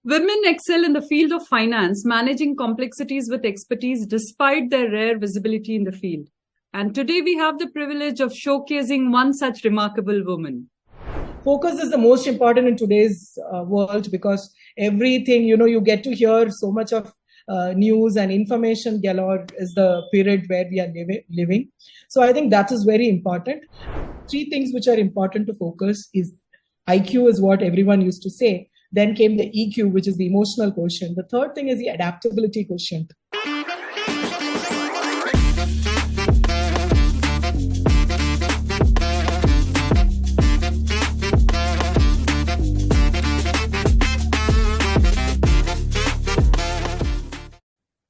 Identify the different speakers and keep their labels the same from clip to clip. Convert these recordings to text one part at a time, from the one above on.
Speaker 1: Women excel in the field of finance, managing complexities with expertise despite their rare visibility in the field. And today we have the privilege of showcasing one such remarkable woman.
Speaker 2: Focus is the most important in today's world because everything, you get to hear so much of news and information galore is the period where we are living. So I think that is very important. Three things which are important to focus is IQ is what everyone used to say. Then came the EQ, which is the emotional quotient. The third thing is the adaptability quotient.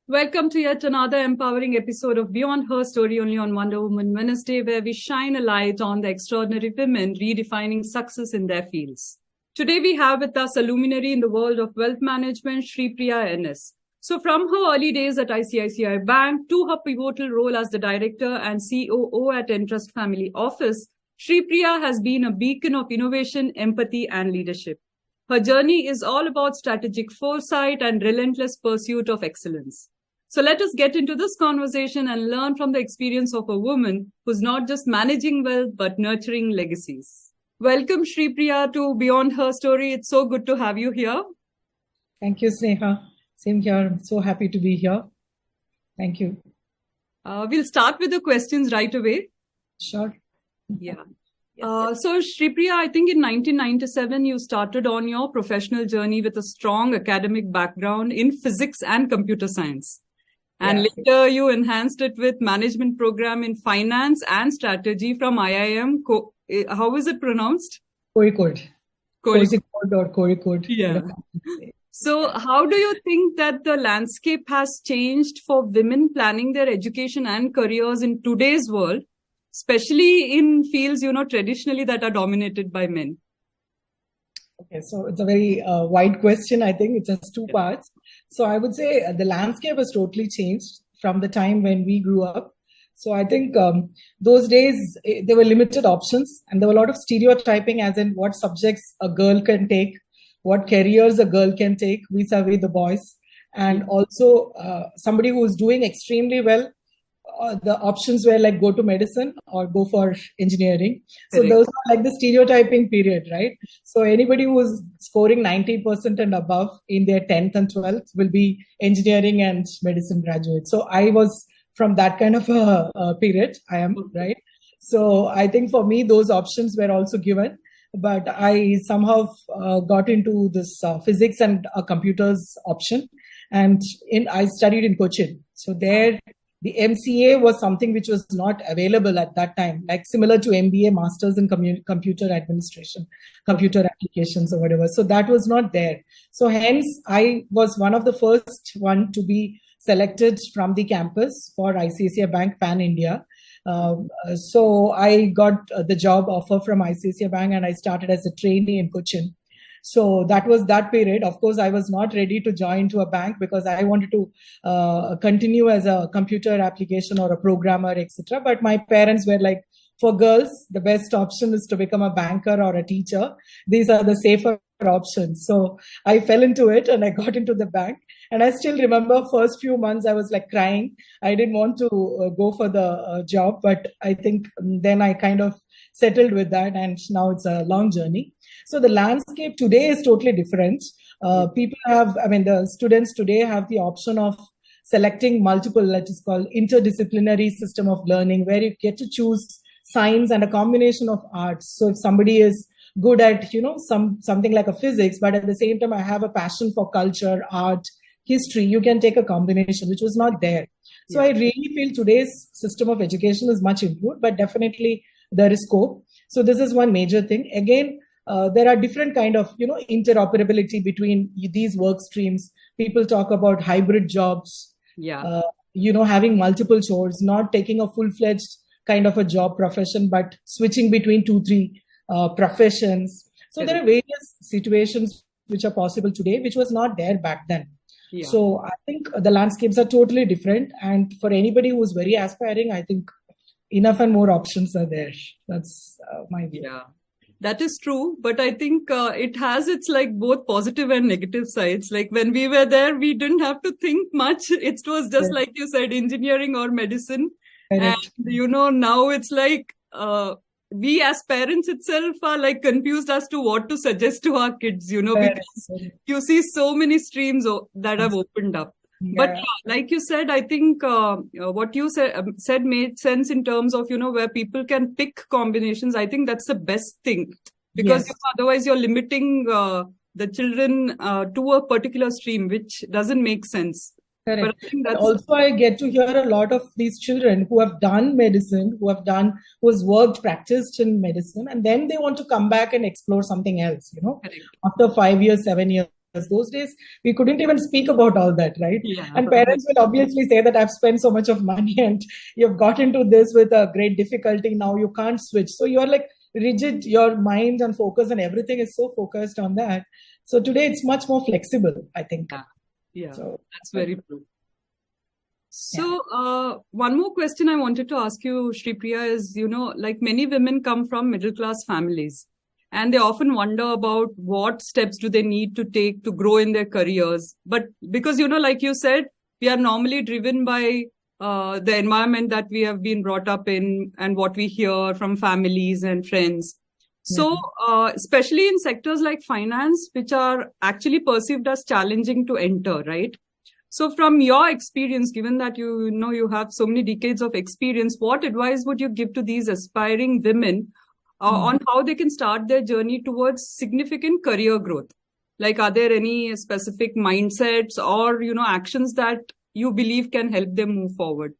Speaker 1: Welcome to yet another empowering episode of Beyond Her Story, only on Wonder Woman Wednesday, where we shine a light on the extraordinary women redefining success in their fields. Today we have with us a luminary in the world of wealth management, Sreepriya NS. So from her early days at ICICI Bank to her pivotal role as the Director and COO at Entrust Family Office, Sreepriya has been a beacon of innovation, empathy, and leadership. Her journey is all about strategic foresight and relentless pursuit of excellence. So let us get into this conversation and learn from the experience of a woman who's not just managing wealth, but nurturing legacies. Welcome, Sreepriya, to Beyond Her Story. It's so good to have you here.
Speaker 2: Thank you, Sneha. Same here. I'm so happy to be here. Thank you.
Speaker 1: We'll start with the questions right away.
Speaker 2: Sure.
Speaker 1: Yeah. So, Sreepriya, I think in 1997, you started on your professional journey with a strong academic background in physics and computer science. And later you enhanced it with management program in finance and strategy from IIM. How is it pronounced?
Speaker 2: Kozhikode. Kozhikode or Kozhikode.
Speaker 1: Yeah. So how do you think that the landscape has changed for women planning their education and careers in today's world, especially in fields, traditionally that are dominated by men?
Speaker 2: Okay, so it's a very wide question. I think it has two parts. So I would say the landscape has totally changed from the time when we grew up. So I think those days there were limited options and there were a lot of stereotyping as in what subjects a girl can take, what careers a girl can take vis-a-vis the boys. And also somebody who is doing extremely well, the options were like go to medicine or go for engineering. So those are like the stereotyping period, right? So anybody who is scoring 90% and above in their 10th and 12th will be engineering and medicine graduates. So I was from that kind of a period. I am, right? So I think for me, those options were also given. But I somehow got into this physics and computers option. And I studied in Cochin. So there, the MCA was something which was not available at that time, like similar to MBA, Masters in Computer Administration, Computer Applications or whatever. So that was not there. So hence, I was one of the first one to be selected from the campus for ICICI Bank Pan India. So I got the job offer from ICICI Bank and I started as a trainee in Cochin. So that was that period. Of course, I was not ready to join to a bank because I wanted to continue as a computer application or a programmer, etc. But my parents were like, for girls, the best option is to become a banker or a teacher. These are the safer options. So I fell into it and I got into the bank. And I still remember first few months I was like crying. I didn't want to go for the job, but I think then I kind of settled with that and now it's a long journey. So the landscape today is totally different. The students today have the option of selecting multiple, that is called interdisciplinary system of learning, where you get to choose science and a combination of arts. So if somebody is good at, something like a physics, but at the same time, I have a passion for culture, art, history, you can take a combination, which was not there. So I really feel today's system of education is much improved, but definitely there is scope. So this is one major thing. Again, there are different kind of, interoperability between these work streams. People talk about hybrid jobs, having multiple chores, not taking a full-fledged kind of a job profession, but switching between 2-3 professions. So there are various situations which are possible today, which was not there back then. Yeah. So I think the landscapes are totally different. And for anybody who's very aspiring, I think enough and more options are there. That's my view.
Speaker 1: Yeah. That is true, but I think it has its like both positive and negative sides. Like when we were there, we didn't have to think much. It was just
Speaker 2: Yes,
Speaker 1: like you said, engineering or medicine. And
Speaker 2: correct.
Speaker 1: now it's like we as parents itself are like confused as to what to suggest to our kids,
Speaker 2: Correct.
Speaker 1: because you see so many streams that have opened up. But
Speaker 2: Yeah,
Speaker 1: like you said, I think what you said made sense in terms of, where people can pick combinations. I think that's the best thing because
Speaker 2: yes.
Speaker 1: otherwise you're limiting the children to a particular stream, which doesn't make sense. But
Speaker 2: Correct.
Speaker 1: I think
Speaker 2: And
Speaker 1: that's,
Speaker 2: also, I get to hear a lot of these children who have done medicine, who has worked, practiced in medicine, and then they want to come back and explore something else,
Speaker 1: correct.
Speaker 2: after 5 years, 7 years. Those days, we couldn't even speak about all that, right?
Speaker 1: Yeah.
Speaker 2: And parents will obviously say that I've spent so much of money and you've got into this with a great difficulty. Now you can't switch. So you're like rigid, your mind and focus and everything is so focused on that. So today it's much more flexible, I think.
Speaker 1: Yeah,
Speaker 2: So
Speaker 1: that's very true. So, one more question I wanted to ask you, Sreepriya, is, like many women come from middle class families and they often wonder about what steps do they need to take to grow in their careers. But because, like you said, we are normally driven by the environment that we have been brought up in and what we hear from families and friends. So, especially in sectors like finance, which are actually perceived as challenging to enter, right? So from your experience, given that you have so many decades of experience, what advice would you give to these aspiring women on how they can start their journey towards significant career growth? Like, are there any specific mindsets or, actions that you believe can help them move forward?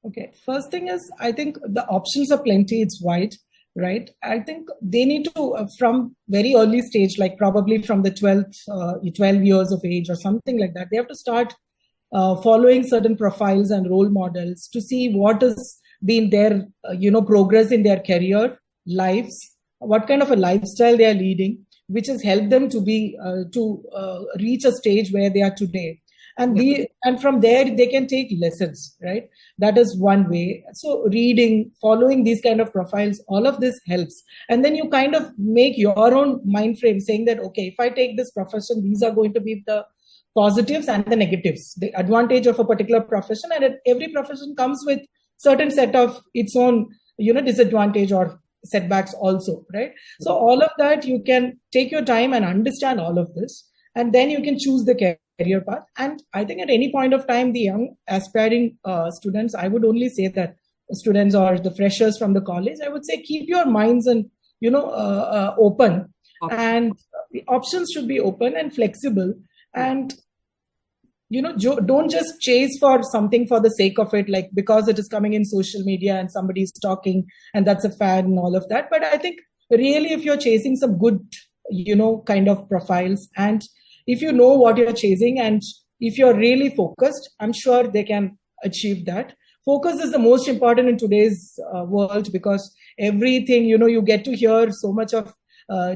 Speaker 2: Okay. First thing is, I think the options are plenty. It's wide, right? I think they need to, from very early stage, like probably from the 12 years of age or something like that, they have to start following certain profiles and role models to see what has been their, progress in their career lives, what kind of a lifestyle they are leading, which has helped them to reach a stage where they are today. And from there they can take lessons, right? That is one way. So reading, following these kind of profiles, all of this helps. And then you kind of make your own mind frame saying that, okay, if I take this profession, these are going to be the positives and the negatives, the advantage of a particular profession. And every profession comes with certain set of its own, disadvantage or setbacks also, right? So all of that, you can take your time and understand all of this. And then you can choose the career path. And I think at any point of time, the young aspiring students, I would only say that students or the freshers from the college, I would say keep your minds and open, and the options should be open and flexible. And don't just chase for something for the sake of it, like because it is coming in social media and somebody's talking and that's a fad and all of that. But I think really, if you're chasing some good kind of profiles, and if you know what you're chasing and if you're really focused, I'm sure they can achieve that. Focus is the most important in today's world, because everything, you get to hear so much of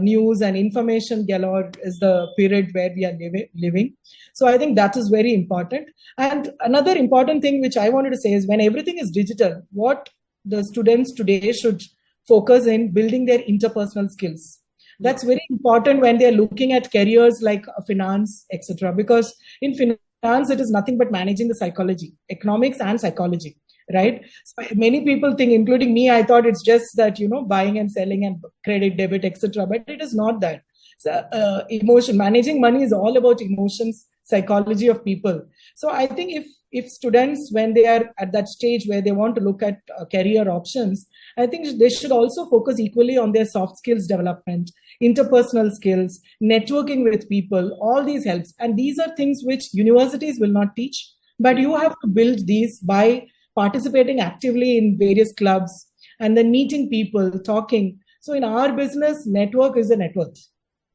Speaker 2: news and information galore is the period where we are living. So I think that is very important. And another important thing which I wanted to say is, when everything is digital, what the students today should focus in building their interpersonal skills. That's very important when they're looking at careers like finance, etc. Because in finance, it is nothing but managing the psychology, economics and psychology, right? So many people think, including me, I thought it's just that, buying and selling and credit, debit, etc. But it is not that. So emotion, managing money is all about emotions, psychology of people. So I think if students, when they are at that stage where they want to look at career options, I think they should also focus equally on their soft skills development, interpersonal skills, networking with people. All these helps. And these are things which universities will not teach, but you have to build these by participating actively in various clubs and then meeting people, talking. So in our business, network is a net worth.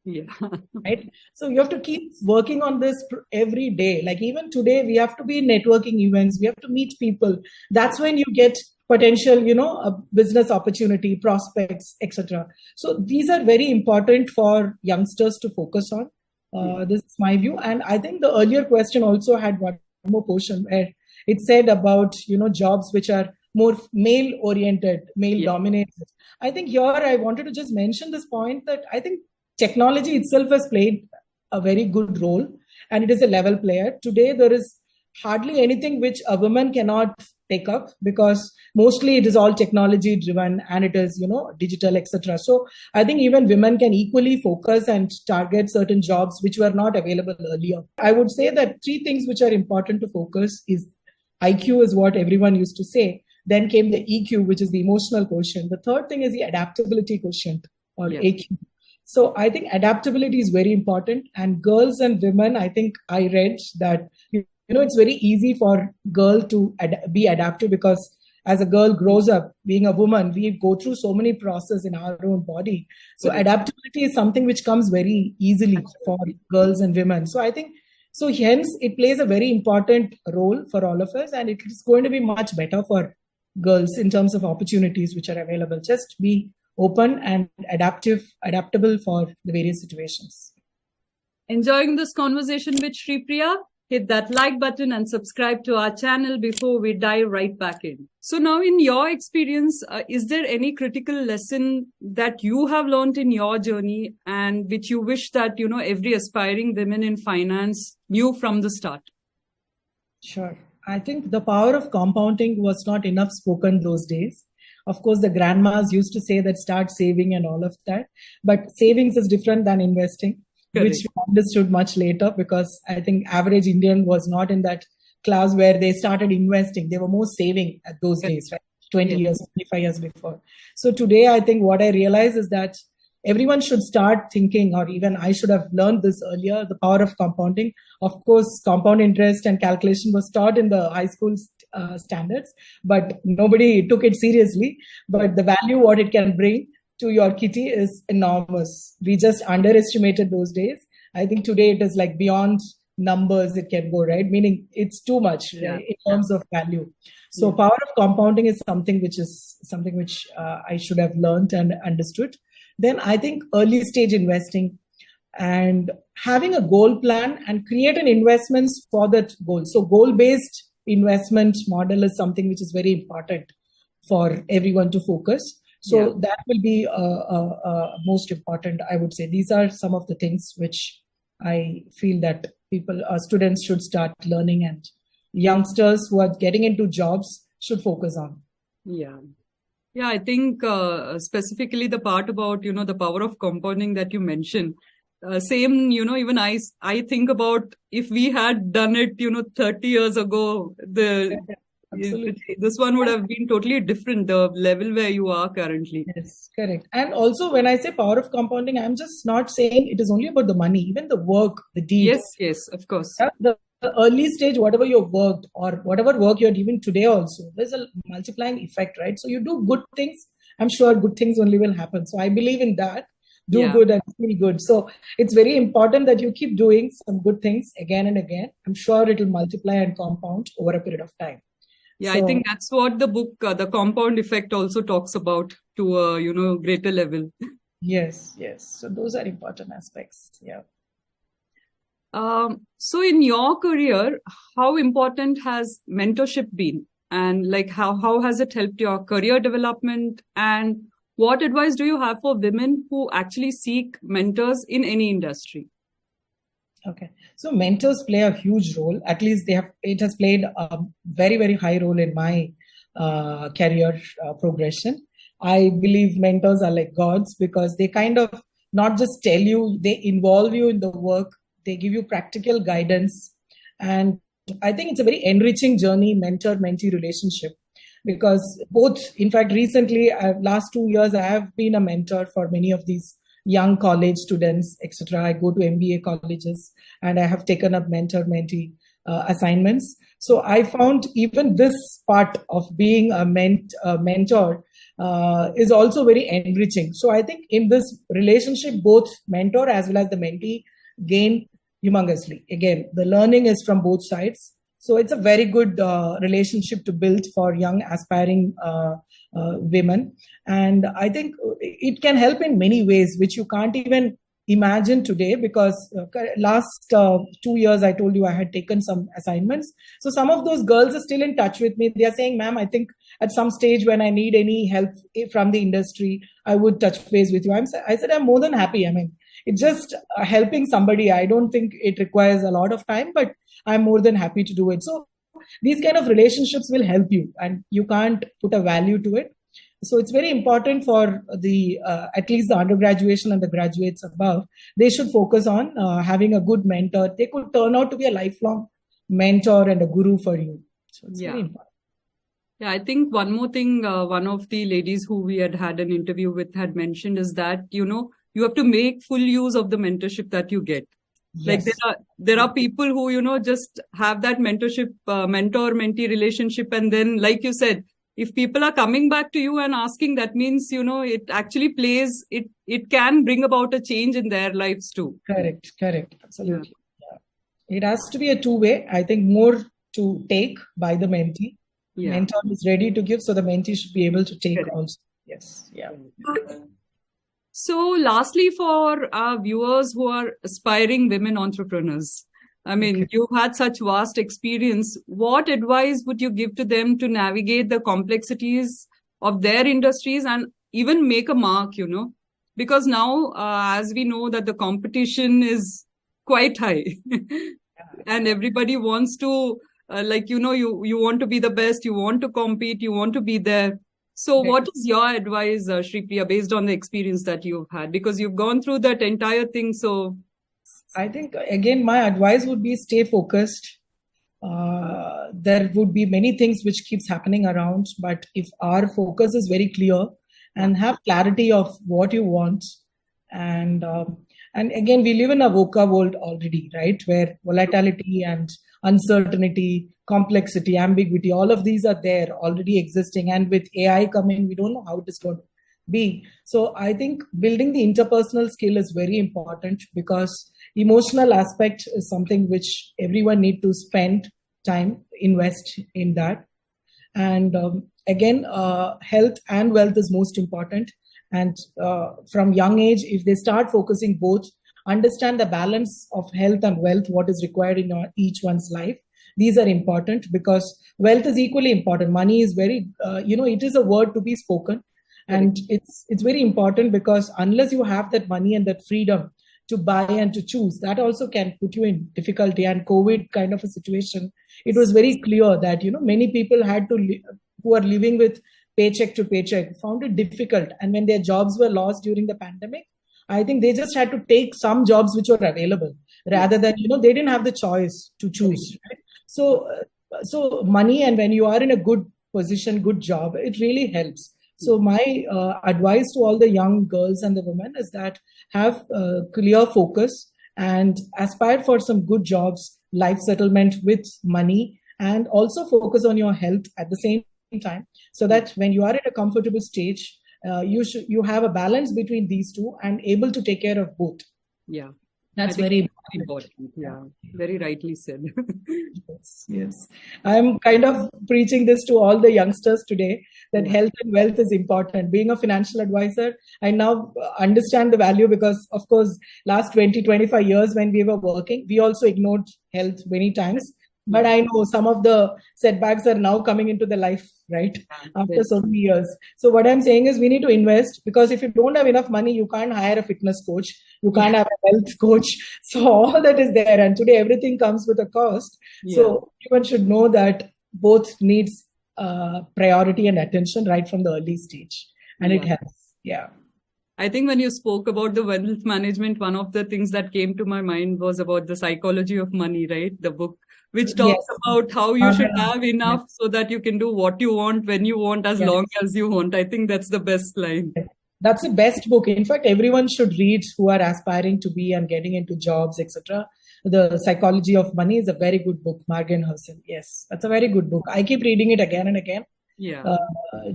Speaker 1: Yeah.
Speaker 2: Right. So you have to keep working on this every day. Like even today, we have to be in networking events. We have to meet people. That's when you get potential, a business opportunity, prospects, etc. So these are very important for youngsters to focus on. This is my view. And I think the earlier question also had one more portion where it said about, jobs which are more male oriented, male dominated. I think here I wanted to just mention this point that I think technology itself has played a very good role, and it is a level player. Today, there is hardly anything which a woman cannot take up, because mostly it is all technology driven, and it is, digital, etc. So I think even women can equally focus and target certain jobs which were not available earlier. I would say that three things which are important to focus is IQ is what everyone used to say. Then came the EQ, which is the emotional quotient. The third thing is the adaptability quotient, or AQ. So I think adaptability is very important. And girls and women, I think I read that, it's very easy for girl to be adaptive, because as a girl grows up, being a woman, we go through so many processes in our own body. So adaptability is something which comes very easily for girls and women. So I think, hence it plays a very important role for all of us, and it is going to be much better for girls in terms of opportunities which are available. Just be open and adaptable for the various situations.
Speaker 1: Enjoying this conversation with Sreepriya? Hit that like button and subscribe to our channel before we dive right back in. So now, in your experience, is there any critical lesson that you have learned in your journey and which you wish that, every aspiring women in finance knew from the start?
Speaker 2: Sure. I think the power of compounding was not enough spoken those days. Of course, the grandmas used to say that start saving and all of that. But savings is different than investing, which we understood much later, because I think average Indian was not in that class where they started investing. They were more saving at those days, right? 20 years, 25 years before. So today, I think what I realize is that everyone should start thinking, or even I should have learned this earlier, the power of compounding. Of course, compound interest and calculation was taught in the high school standards, but nobody took it seriously. But the value what it can bring to your kitty is enormous. We just underestimated those days. I think today it is like beyond numbers it can go, right? Meaning it's too much right, in terms of value. So power of compounding is something which I should have learned and understood. Then I think early stage investing and having a goal plan and create an investments for that goal. So goal-based investment model is something which is very important for everyone to focus. So that will be most important, I would say. These are some of the things which I feel that students should start learning, and youngsters who are getting into jobs should focus on.
Speaker 1: Yeah, I think specifically the part about, the power of compounding that you mentioned. Same, even I think about if we had done it, 30 years ago, this one would have been totally different, the level where you are currently.
Speaker 2: Yes, correct. And also when I say power of compounding, I'm just not saying it is only about the money, even the work, the deed.
Speaker 1: Yes, of course.
Speaker 2: The early stage, whatever you've worked or whatever work you're doing today also, there's a multiplying effect, right? So you do good things, I'm sure good things only will happen. So I believe in that. Do good and feel good. So it's very important that you keep doing some good things again and again. I'm sure it will multiply and compound over a period of time.
Speaker 1: Yeah, so, I think that's what the book, The Compound Effect, also talks about to a, greater level.
Speaker 2: Yes. So those are important aspects. Yeah.
Speaker 1: So in your career, how important has mentorship been? And like how has it helped your career development? And what advice do you have for women who actually seek mentors in any industry?
Speaker 2: Okay. So mentors play a huge role. At least it has played a very, very high role in my career progression. I believe mentors are like gods, because they kind of not just tell you, they involve you in the work. They give you practical guidance. And I think it's a very enriching journey, mentor-mentee relationship, because both, in fact, recently, last 2 years, I have been a mentor for many of these young college students, etc. I go to MBA colleges and I have taken up mentor-mentee assignments. So I found even this part of being a mentor is also very enriching. So I think in this relationship, both mentor as well as the mentee gain humongously. Again, the learning is from both sides. So it's a very good relationship to build for young aspiring women. And I think it can help in many ways, which you can't even imagine today, because last 2 years, I told you I had taken some assignments. So some of those girls are still in touch with me. They are saying, ma'am, I think at some stage when I need any help from the industry, I would touch base with you. I said, I'm more than happy. I mean, it's just helping somebody. I don't think it requires a lot of time, but I'm more than happy to do it. So these kind of relationships will help you, and you can't put a value to it. So it's very important for the at least the undergraduation and the graduates above. They should focus on having a good mentor. They could turn out to be a lifelong mentor and a guru for you. So it's very important.
Speaker 1: Yeah, I think one more thing, one of the ladies who we had an interview with had mentioned is that, you have to make full use of the mentorship that you get. Like there are people who, just have that mentorship, mentor-mentee relationship. And then, like you said, if people are coming back to you and asking, that means, it actually it can bring about a change in their lives too.
Speaker 2: Correct. Absolutely. Yeah. It has to be a two-way. I think more to take by the mentee. Yeah. Mentor is ready to give, so the mentee should be able to take also. Yes. Yeah.
Speaker 1: So lastly, for our viewers who are aspiring women entrepreneurs, I mean, you've had such vast experience. What advice would you give to them to navigate the complexities of their industries and even make a mark, Because now, as we know that the competition is quite high and everybody wants to, you want to be the best, you want to compete, you want to be there. So what is your advice, Sreepriya, based on the experience that you've had? Because you've gone through that entire thing. So
Speaker 2: I think, again, my advice would be stay focused. There would be many things which keeps happening around, but if our focus is very clear and have clarity of what you want, and again, we live in a VUCA world already, right? Where volatility and uncertainty, complexity, ambiguity, all of these are there already existing. And with AI coming, we don't know how it is going to be. So I think building the interpersonal skill is very important, because emotional aspect is something which everyone need to spend time, invest in that. And again, health and wealth is most important. And from young age, if they start focusing both, understand the balance of health and wealth, what is required in each one's life. These are important, because wealth is equally important. Money is very, it is a word to be spoken. And it's very important, because unless you have that money and that freedom to buy and to choose, that also can put you in difficulty. And COVID kind of a situation, it was very clear that, many people had to, who are living with paycheck to paycheck, found it difficult. And when their jobs were lost during the pandemic, I think they just had to take some jobs which were available, rather than, they didn't have the choice to choose. Right? So money, and when you are in a good position, good job, it really helps. So my advice to all the young girls and the women is that have clear focus and aspire for some good jobs, life settlement with money, and also focus on your health at the same time, so that when you are at a comfortable stage, you have a balance between these two and able to take care of both.
Speaker 1: Yeah.
Speaker 2: That's very
Speaker 1: important. Yeah, very rightly said.
Speaker 2: Yes. I'm kind of preaching this to all the youngsters today, that health and wealth is important. Being a financial advisor, I now understand the value, because, of course, last 20-25 years when we were working, we also ignored health many times. But I know some of the setbacks are now coming into the life, right? After so many years. So what I'm saying is we need to invest, because if you don't have enough money, you can't hire a fitness coach. You can't have a health coach. So all that is there. And today everything comes with a cost. So everyone should know that both needs priority and attention right from the early stage. And it helps. Yeah.
Speaker 1: I think when you spoke about the wealth management, one of the things that came to my mind was about the psychology of money, right? The book, which talks about how you should have enough so that you can do what you want, when you want, as long as you want. I think that's the best line.
Speaker 2: That's the best book. In fact, everyone should read who are aspiring to be and getting into jobs, etc. The Psychology of Money is a very good book, Margen Hersen. Yes, that's a very good book. I keep reading it again and again.
Speaker 1: Yeah.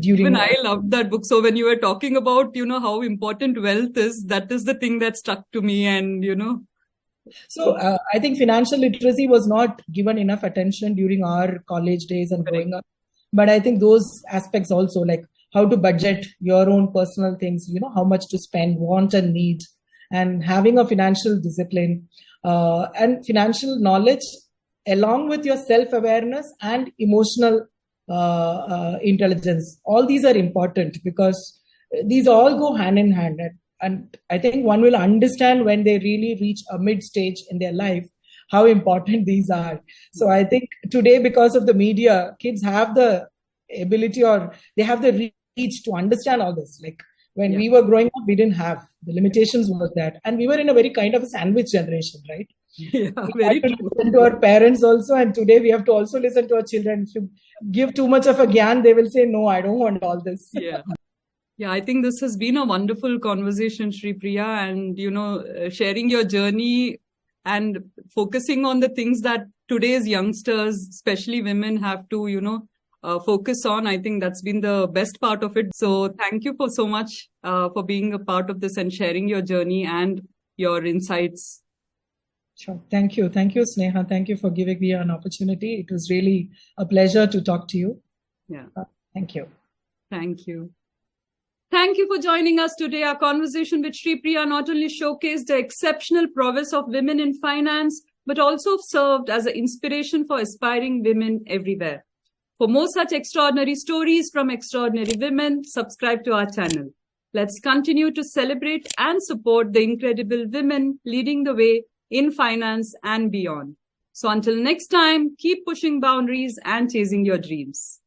Speaker 1: Even I loved that book. So when you were talking about, how important wealth is, that is the thing that stuck to me. And,
Speaker 2: So I think financial literacy was not given enough attention during our college days and growing up. But I think those aspects also, like how to budget your own personal things, how much to spend, want and need, and having a financial discipline and financial knowledge along with your self-awareness and emotional intelligence. All these are important because these all go hand in hand. And I think one will understand when they really reach a mid stage in their life how important these are. So I think today, because of the media, kids have the ability or they have the reach to understand all this. Like when we were growing up, we didn't have the limitations was that. And we were in a very kind of a sandwich generation, right?
Speaker 1: Yeah,
Speaker 2: we
Speaker 1: very
Speaker 2: had to
Speaker 1: true.
Speaker 2: listen to our parents also. And today we have to also listen to our children. If you give too much of a gyan, they will say, no, I don't want all this.
Speaker 1: Yeah. Yeah, I think this has been a wonderful conversation, Sreepriya, and, sharing your journey and focusing on the things that today's youngsters, especially women, have to, focus on. I think that's been the best part of it. So thank you for so much for being a part of this and sharing your journey and your insights.
Speaker 2: Sure. Thank you. Thank you, Sneha. Thank you for giving me an opportunity. It was really a pleasure to talk to you.
Speaker 1: Yeah.
Speaker 2: Thank you.
Speaker 1: Thank you. Thank you for joining us today. Our conversation with Sreepriya not only showcased the exceptional prowess of women in finance, but also served as an inspiration for aspiring women everywhere. For more such extraordinary stories from extraordinary women, subscribe to our channel. Let's continue to celebrate and support the incredible women leading the way in finance and beyond. So until next time, keep pushing boundaries and chasing your dreams.